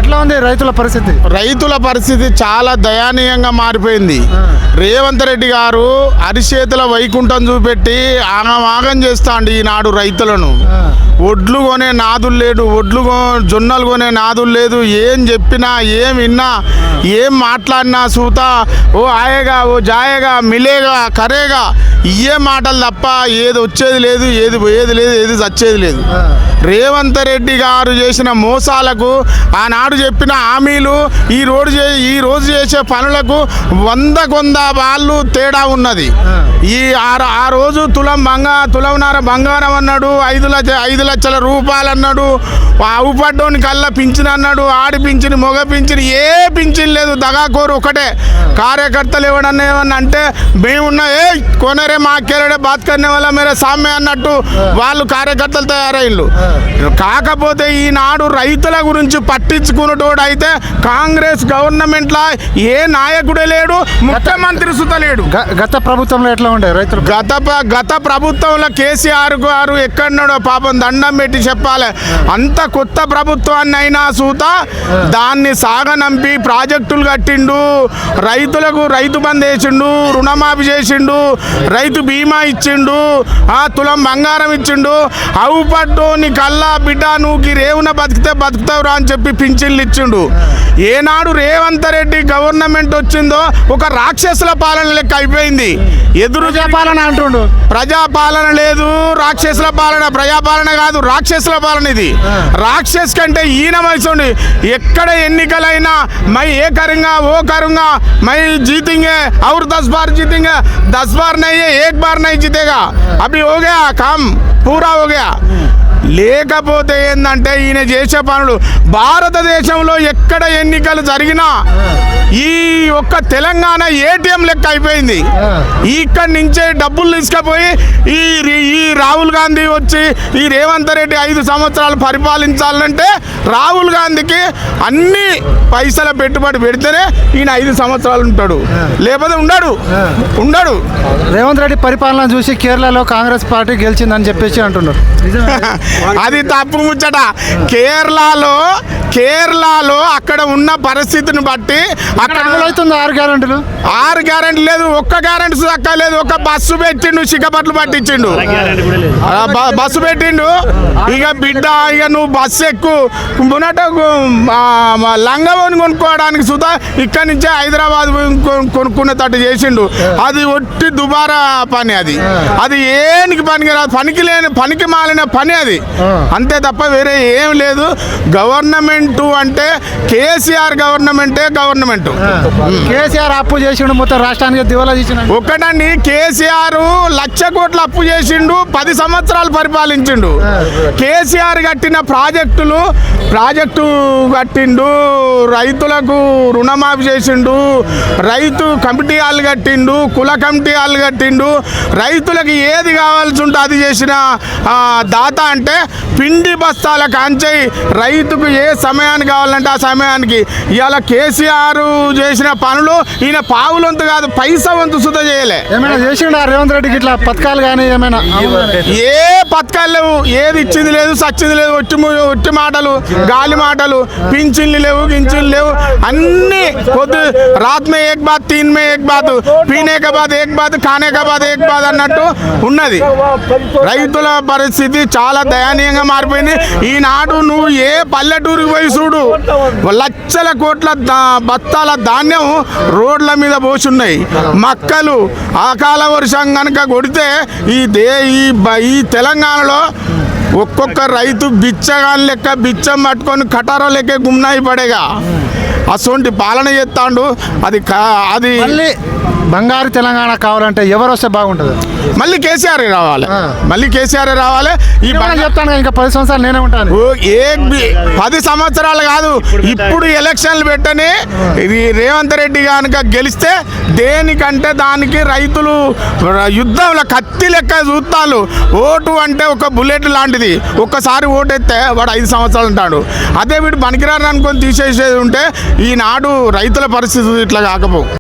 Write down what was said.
ఎట్లా ఉంది రైతుల పరిస్థితి చాలా దయనీయంగా మారిపోయింది. రేవంత్ రెడ్డి గారు అరిచేతుల వైకుంఠం చూపెట్టి ఆగం చేస్తాండి ఈనాడు రైతులను. ఒడ్లు కొనే నాదులు లేడు, జొన్నలు కొనే నాదులు లేదు. ఏం చెప్పినా, ఏం విన్నా, ఏం మాట్లాడినా సూతా ఓ ఆయేగా, ఓ జాయేగా, మిలేగా, కరేగా ఇయే మాటలు తప్ప ఏది వచ్చేది లేదు, ఏది పోయేది లేదు, ఏది చచ్చేది లేదు. రేవంత్ రెడ్డి గారు చేసిన మోసాలకు, ఆనాడు చెప్పిన హామీలు, ఈ రోజు చేసే పనులకు 100 వాళ్ళు తేడా ఉన్నది. ఆ రోజు తులంన్నర బంగారం అన్నాడు, 5 లక్షల రూపాయలు అన్నాడు, అవుపడ్డోని కల్లా పింఛన్ అన్నాడు, ఆడి పింఛన్, మొగ పింఛన్, ఏ పింఛన్ లేదు. దగాకోరు ఒకటే. కార్యకర్తలు ఏమన్నా అంటే మేమున్నా కొనరే మాకేరే బాత్ కర్నే వాళ్ళ మేరే సామ్య అన్నట్టు వాళ్ళు కార్యకర్తలు తయారయ్యారు. కాకపోతే ఈనాడు రైతుల గురించి పట్టించుకున్నటోడు అయితే కాంగ్రెస్ గవర్నమెంట్లో ఏ నాయకుడే లేడు, ముఖ్యమంత్రి సుత లేడు. గత ప్రభుత్వంలో ఎట్లా ఉండే రైతులు? గత ప్రభుత్వంలో కేసీఆర్ గారు ఎక్కడున్నాడో పాపం దండం పెట్టి చెప్పాలి. అంత కొత్త ప్రభుత్వాన్ని అయినా సూత దాన్ని సాగనంపి ప్రాజెక్టులు కట్టిండు, రైతులకు రైతు బంద్ వేసిండు, రుణమాఫీ చేసిండు, రైతు బీమా ఇచ్చిండు, తులం బంగారం ఇచ్చిండు. అవుపడ్డోని కల్లా బిడ్డ నువ్వు రేవున బతుకుతావురా అని చెప్పి పింఛన్లు ఇచ్చిండు. ఏనాడు రేవంత్ రెడ్డి గవర్నమెంట్ వచ్చిందో ఒక రాక్షసుల పాలన లెక్క అయిపోయింది. పాలన అంటుండు. ప్రజాపాలన లేదు, రాక్షసుల పాలన. ప్రజాపాలన కాదు, రాక్షసుల పాలన ఇది. రాక్షస్ కంటే ఈయన వయసుండి ఎక్కడ ఎన్నికలైనా మై ఏ కరుంగా ఓ కరుంగా మై जीतेंगे और 10 बार जीतेंगे, 10 बार नहीं है, 1 बार नहीं जीतेगा. अभी हो गया काम, पूरा हो गया. లేకపోతే ఏంటంటే ఈయన చేసే పనులు భారతదేశంలో ఎక్కడ ఎన్నికలు జరిగినా ఈ ఒక్క తెలంగాణ ఏటీఎం లెక్క అయిపోయింది. ఇక్కడి నుంచే డబ్బులు తీసుకుపోయి ఈ రాహుల్ గాంధీ వచ్చి ఈ రేవంత్ రెడ్డి 5 సంవత్సరాలు పరిపాలించాలంటే రాహుల్ గాంధీకి అన్ని పైసల పెట్టుబడి పెడితేనే ఈయన 5 సంవత్సరాలు ఉంటాడు, లేకపోతే ఉండడు. రేవంత్ రెడ్డి పరిపాలన చూసి కేరళలో కాంగ్రెస్ పార్టీ గెలిచిందని చెప్పేసి అంటున్నారు. అది తప్పు ముచ్చట. కేరళలో అక్కడ ఉన్న పరిస్థితిని బట్టి అక్కడ అవుతుంది 6 గ్యారెంటీలు. 6 గ్యారెంటీ లేదు, ఒక్క గ్యారెంటీ దక్క లేదు. ఒక బస్సు పెట్టిండు, చిక్కపట్లు పట్టించిండు, బస్సు పెట్టిండు. ఇక బిడ్డ ఇక నువ్వు బస్సు ఎక్కు మునట లంగవని కొనుక్కోవడానికి సుధా ఇక్కడి నుంచే హైదరాబాద్ కొనుక్కునేటట్టు చేసిండు. అది ఒట్టి దుబారా పని. అది ఏనికి పనికి రాదు, పనికి మాలిన పని అది, అంతే తప్ప వేరే ఏం లేదు. గవర్నమెంట్ అంటే కేసీఆర్ గవర్నమెంట్. కేసీఆర్ అప్పు చేసిండు, మొత్తం రాష్ట్రానికి దివాలా చేసిండు. ఒకటండి, కేసీఆర్ 1,00,000 కోట్ల అప్పు చేసిండు, 10 సంవత్సరాలు పరిపాలించిండు. కేసీఆర్ కట్టిన ప్రాజెక్టు కట్టిండు, రైతులకు రుణమాఫీ చేసిండు, రైతు కమిటీ హాల్ కట్టిండు, కుల కమిటీ హాల్ కట్టిండు. రైతులకు ఏది కావాల్సి ఉంటే అది చేసిన దాత అంటే పిండి బస్తాల కాంచై రైతుకు ఏ సమయానికి కావాలంటే ఆ సమయానికి. ఇవాళ కేసీఆర్ చేసిన పనులు ఈయన పావులొంతు కాదు, పైసా వంతు సుధ చేయలే. ఏమైనా చేసిండు రేవంత్ రెడ్డికి ఇట్లా పథకాలు కానీ ఏమైనా? ఏ పథకాలు లేవు, ఏది ఇచ్చింది లేదు, సచ్చింది లేదు. ఒట్టి మాటలు, గాలి మాటలు. పింఛన్లు లేవు, గింఛన్లు లేవు. అన్ని పొద్దు రాత్ మే ఏక్ బాత్, 3 మే ఏక్ బాత్, పీనే కా బాత్ ఏక్ బాత్, ఖానే కా బాత్ ఏక్ బాత్ అన్నట్టు ఉన్నది. రైతుల పరిస్థితి చాలా దయనీయంగా మారిపోయింది. ఈనాడు నువ్వు ఏ పల్లెటూరుకి పోయి చూడు, 1,00,000 కోట్ల బత్తాల ధాన్యం రోడ్ల మీద పోసున్నాయి. మక్కలు అకాల వర్షం కనుక కొడితే ఈ తెలంగాణలో ఒక్కొక్క రైతు బిచ్చగాని లెక్క బిచ్చం పట్టుకొని కటారో లెక్క గుమ్నాయి పడేగా అసొంటి పాలన చేస్తాడు. అది బంగారు తెలంగాణ కావాలంటే ఎవరు వస్తే బాగుంటుంది? మళ్ళీ కేసీఆర్ రావాలి. ఈ చెప్తాను ఇంకా 10 సంవత్సరాలు నేనే ఉంటాను. 10 సంవత్సరాలు కాదు, ఇప్పుడు ఎలక్షన్లు పెట్టని ఇది రేవంత్ రెడ్డి కనుక గెలిస్తే దేనికంటే దానికి రైతులు యుద్ధంలో కత్తి లెక్క చూస్తాను. ఓటు అంటే ఒక బుల్లెట్ లాంటిది, ఒక్కసారి ఓటు ఎత్తే వాడు 5 సంవత్సరాలు ఉంటాడు. అదే వీడు పనికిరాని అనుకొని తీసేసేది ఉంటే ఈనాడు రైతుల పరిస్థితి ఇట్లా కాకపో.